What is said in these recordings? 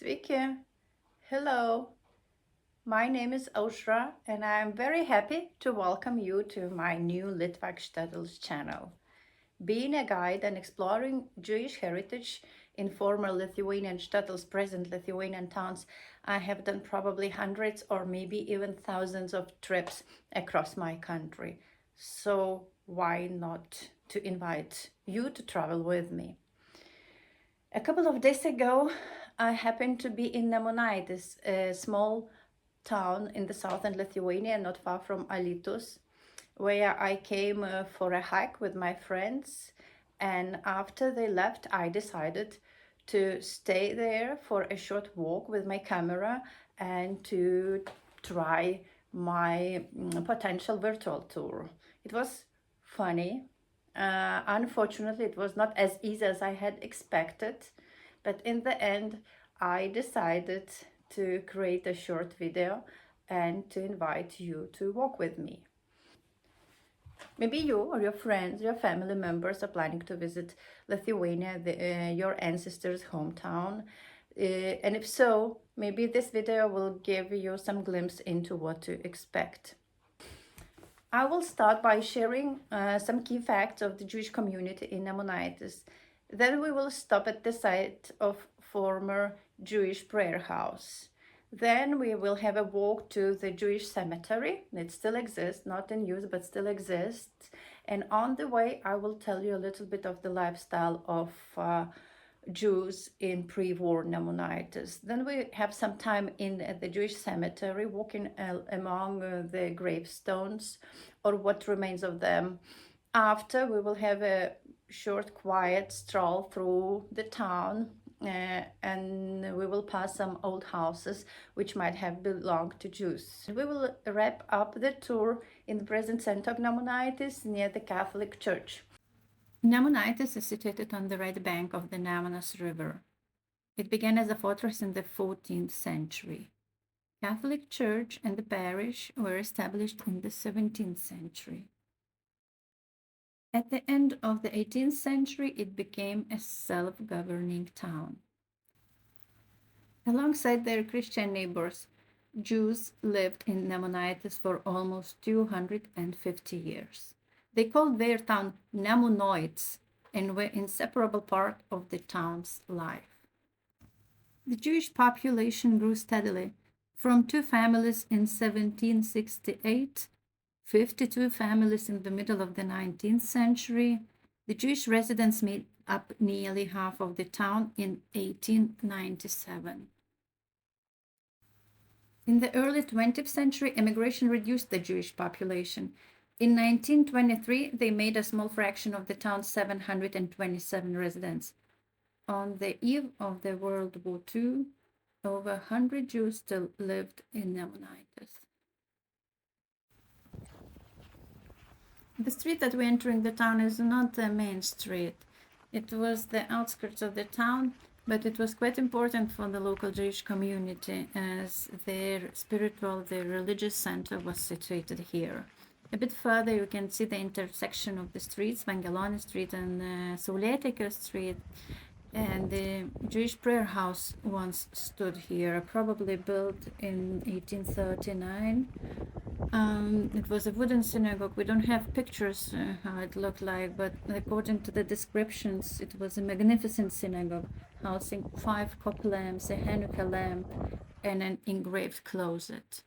Sveiki. Hello. My name is Aušra and I'm very happy to welcome you to my new Litvak Shtetls channel. Being a guide and exploring Jewish heritage in former Lithuanian shtetls, present Lithuanian towns, I have done probably hundreds or maybe even thousands of trips across my country. So why not to invite you to travel with me? A couple of days ago, I happened to be in Nemunaitis, a small town in the southern Lithuania, not far from Alytus, where I came for a hike with my friends. And after they left, I decided to stay there for a short walk with my camera and to try my potential virtual tour. It was funny. Unfortunately, it was not as easy as I had expected, but in the end, I decided to create a short video and to invite you to walk with me. Maybe you or your friends, your family members are planning to visit Lithuania, your ancestors' hometown. And if so, maybe this video will give you some glimpse into what to expect. I will start by sharing some key facts of the Jewish community in Nemunaitis. Then we will stop at the site of former Jewish prayer house. Then we will have a walk to the Jewish cemetery. It still exists, not in use, but still exists. And on the way, I will tell you a little bit of the lifestyle of Jews in pre-war Nemunaitis. Then we have some time in the Jewish cemetery, walking among the gravestones or what remains of them. After, we will have a short, quiet stroll through the town, and we will pass some old houses which might have belonged to Jews. We will wrap up the tour in the present center of Nemunaitis near the Catholic Church. Nemunaitis is situated on the right bank of the Nemunas River. It began as a fortress in the 14th century. Catholic Church and the parish were established in the 17th century. At the end of the 18th century, it became a self-governing town. Alongside their Christian neighbors, Jews lived in Nemunaitis for almost 250 years. They called their town Nemunaitis and were an inseparable part of the town's life. The Jewish population grew steadily from 2 families in 1768, 52 families in the middle of the 19th century. The Jewish residents made up nearly half of the town in 1897. In the early 20th century, immigration reduced the Jewish population. In 1923, they made a small fraction of the town's 727 residents. On the eve of the World War II, over 100 Jews still lived in Nemunaitis. The street that we're entering the town is not the main street. It was the outskirts of the town, but it was quite important for the local Jewish community as their religious center was situated here. A bit further, you can see the intersection of the streets, Vangeloni Street and Saulėtekio Street. And the Jewish prayer house once stood here, probably built in 1839. It was a wooden synagogue. We don't have pictures how it looked like, but according to the descriptions, it was a magnificent synagogue, housing 5 copper lamps, a Hanukkah lamp, and an engraved closet.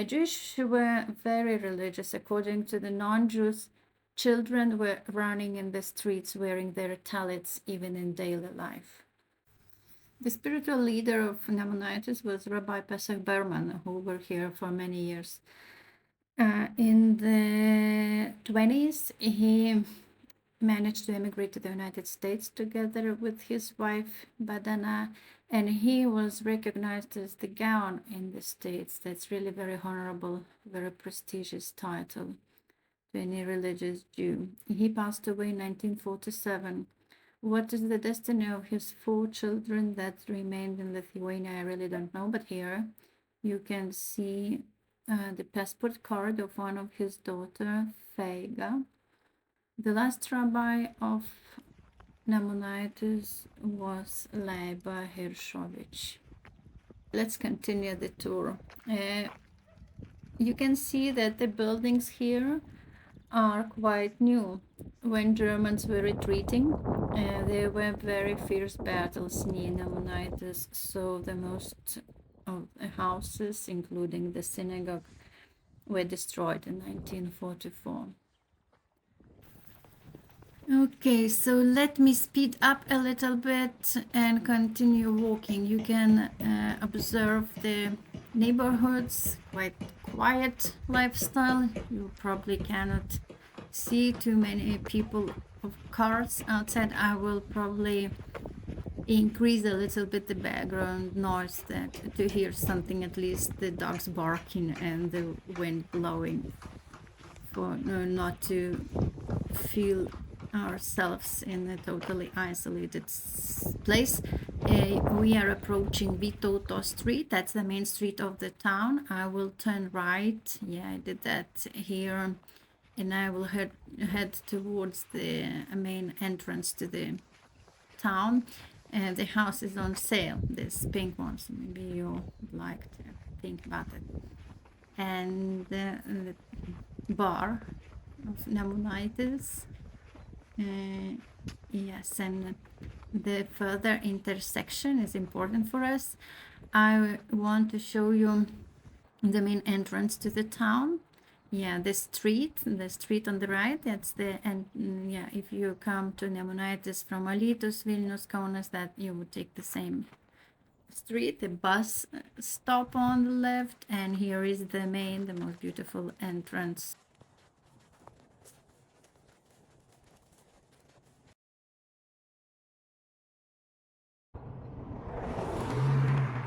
Jews were very religious. According to the non-Jews, children were running in the streets wearing their talits even in daily life. The spiritual leader of Nemunaitis was Rabbi Pesach Berman, who were here for many years. In the 20s, he managed to immigrate to the United States together with his wife Badana, and he was recognized as the Gaon in the States. That's really very honorable, very prestigious title to any religious Jew. He passed away in 1947. What is the destiny of his 4 children that remained in Lithuania? I really don't know, but here you can see the passport card of one of his daughter, Feiga. The last rabbi of Nemunaitis was Leiba Hiršovič. Let's continue the tour. You can see that the buildings here are quite new. When Germans were retreating, there were very fierce battles near Nemunaitis, so the most of the houses, including the synagogue, were destroyed in 1944. Okay, so let me speed up a little bit and continue walking. You can observe the neighborhoods, quite quiet lifestyle. You probably cannot see too many people of cars outside. I will probably increase a little bit the background noise that to hear something, at least the dogs barking and the wind blowing, for not to feel ourselves in a totally isolated place. We are approaching Vytauto Street. That's the main street of the town. I will turn right. Yeah, I did that here. And I will head towards the main entrance to the town. The house is on sale, this pink one, so maybe you would like to think about it. And the bar of Nemunaitis. Yes, and the further intersection is important for us. I want to show you the main entrance to the town. Yeah, the street on the right, that's the, and yeah, if you come to Nemunaitis from Alytus, Vilnius, Kaunas, that you would take the same street, the bus stop on the left, and here is the most beautiful entrance.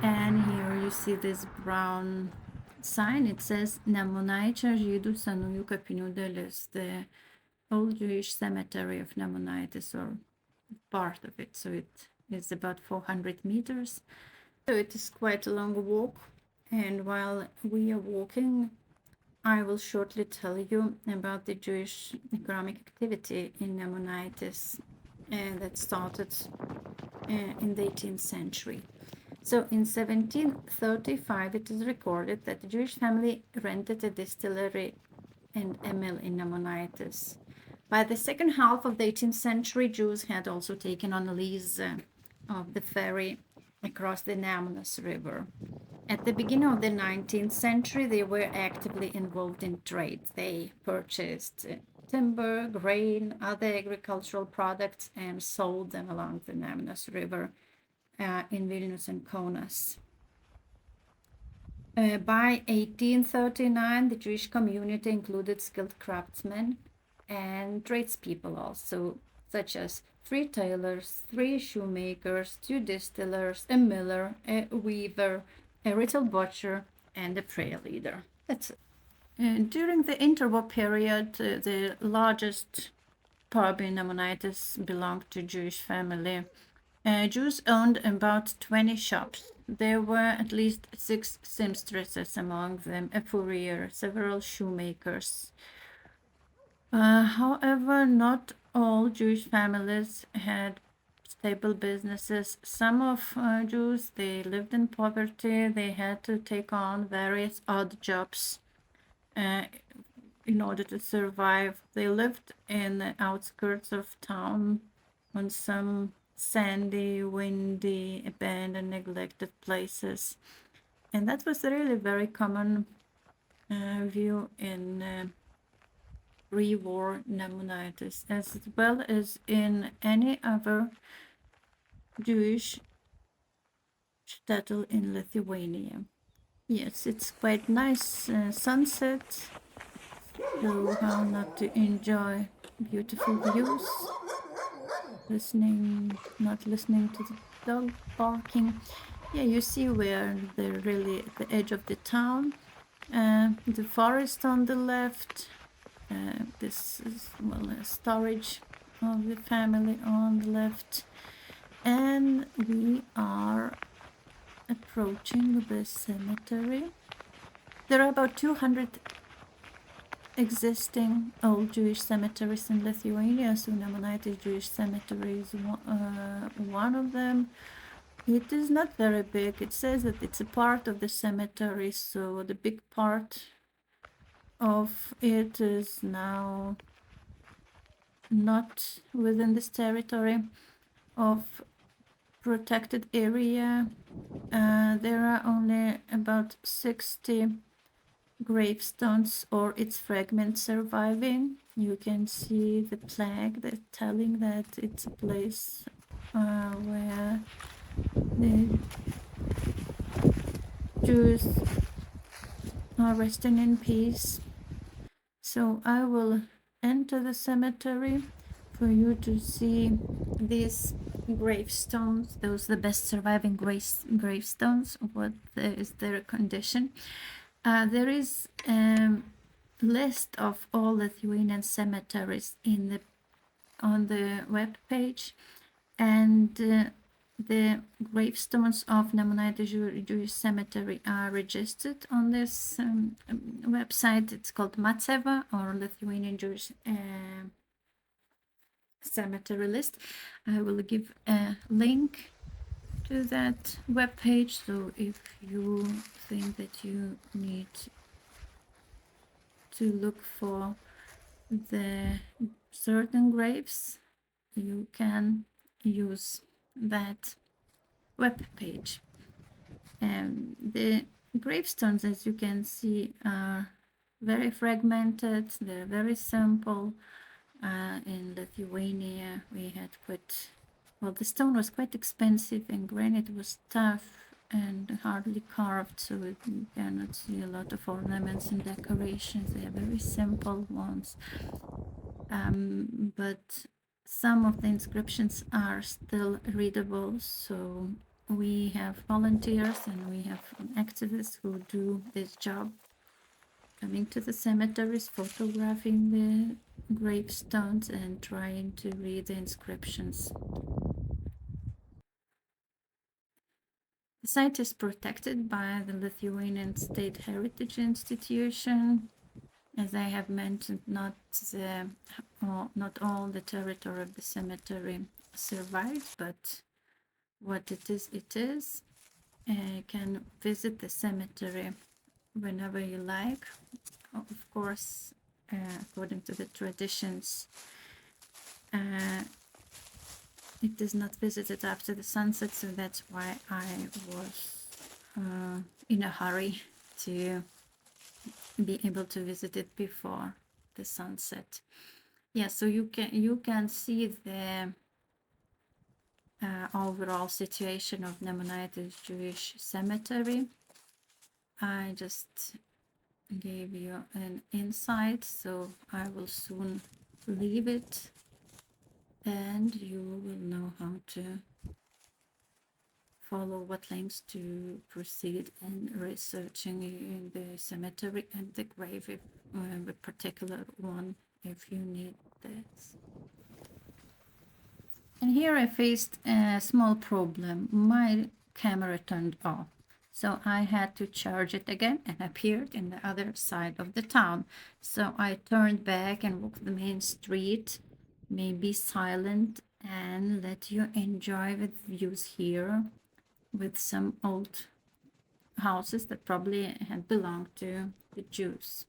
And here you see this brown sign. It says Nemunaičio žydų senųjų kapinių dalis, the old Jewish cemetery of Nemunaitis, or part of it. So it is about 400 meters. So it is quite a long walk. And while we are walking, I will shortly tell you about the Jewish economic activity in Nemunaitis that started in the 18th century. So in 1735, it is recorded that the Jewish family rented a distillery and a mill in Nemunaitis. By the second half of the 18th century, Jews had also taken on a lease of the ferry across the Nemunas River. At the beginning of the 19th century, they were actively involved in trade. They purchased timber, grain, other agricultural products, and sold them along the Nemunas River in Vilnius and Kaunas. By 1839, the Jewish community included skilled craftsmen and tradespeople also, such as 3 tailors, 3 shoemakers, 2 distillers, a miller, a weaver, a retail butcher, and a prayer leader. That's it. During the interwar period, the largest pub in Nemunaitis belonged to Jewish family. Jews owned about 20 shops. There were at least 6 seamstresses among them, a furrier, several shoemakers. However, not all Jewish families had stable businesses. Some of Jews, they lived in poverty. They had to take on various odd jobs in order to survive. They lived in the outskirts of town on some sandy, windy, abandoned, neglected places. And that was really very common view in pre-war Nemunaitis, as well as in any other Jewish shtetl in Lithuania. Yes, it's quite nice sunset, so how not to enjoy beautiful views. Not listening to the dog barking. Yeah, you see where they're really at the edge of the town. The forest on the left. This is, well, a storage of the family on the left. And we are approaching the cemetery. There are about 200 existing old Jewish cemeteries in Lithuania, so Nemunaitis Jewish Cemetery is one of them. It is not very big. It says that it's a part of the cemetery, so the big part of it is now not within this territory of protected area. There are only about 60 gravestones or its fragments surviving. You can see the plaque that's telling that it's a place where the Jews are resting in peace. So I will enter the cemetery for you to see these gravestones. Those are the best surviving gravestones. What is their condition? There is a list of all Lithuanian cemeteries on the web page, and the gravestones of Nemunaitis Jewish Cemetery are registered on this website. It's called Matseva, or Lithuanian Jewish Cemetery list. I will give a link to that web page, so if you think that you need to look for the certain graves, you can use that web page. The gravestones, as you can see, are very fragmented. They're very simple. In Lithuania, we had the stone was quite expensive, and granite was tough and hardly carved, so you cannot see a lot of ornaments and decorations. They are very simple ones. But some of the inscriptions are still readable, so we have volunteers and we have activists who do this job, coming to the cemeteries, photographing the gravestones and trying to read the inscriptions. The site is protected by the Lithuanian State Heritage Institution. As I have mentioned, not all the territory of the cemetery survives, but what it is, it is. You can visit the cemetery whenever you like. Of course, according to the traditions, it is not visited after the sunset, so that's why I was in a hurry to be able to visit it before the sunset. Yeah, so you can see the overall situation of Nemunaitis Jewish Cemetery. I just gave you an insight, so I will soon leave it, and you will know how to follow what links to proceed in researching in the cemetery and the grave, if, the particular one, if you need this. And here I faced a small problem. My camera turned off, so I had to charge it again and appeared in the other side of the town. So I turned back and walked the main street, maybe silent, and let you enjoy the views here with some old houses that probably had belonged to the Jews.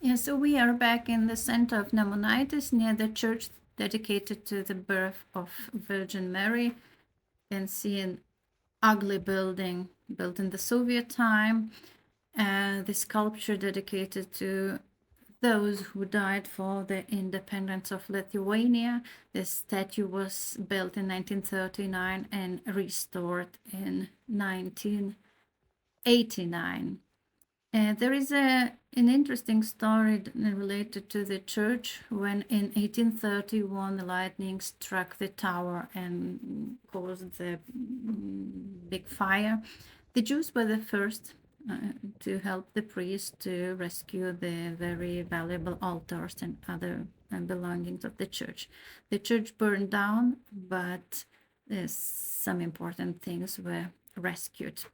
Yeah, so we are back in the center of Nemunaitis, near the church dedicated to the birth of Virgin Mary. You can see an ugly building built in the Soviet time, and the sculpture dedicated to those who died for the independence of Lithuania. The statue was built in 1939 and restored in 1989. There is an interesting story related to the church when in 1831 the lightning struck the tower and caused the big fire. The Jews were the first to help the priests to rescue the very valuable altars and other belongings of the church. The church burned down, but some important things were rescued.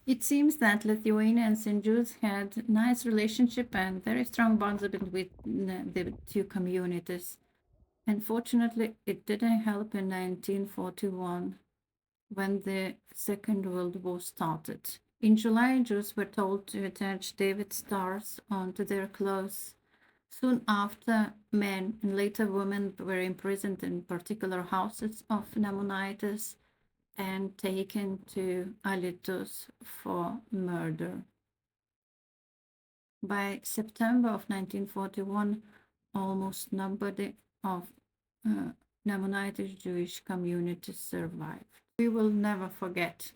It seems that Lithuanians and Jews had nice relationship and very strong bonds between the two communities. Unfortunately, it didn't help in 1941 when the Second World War started. In July, Jews were told to attach David stars onto their clothes. Soon after, men and later women were imprisoned in particular houses of Nemunaitis and taken to Alytus for murder. By September of 1941, almost nobody of Nemunaitis Jewish community survived. We will never forget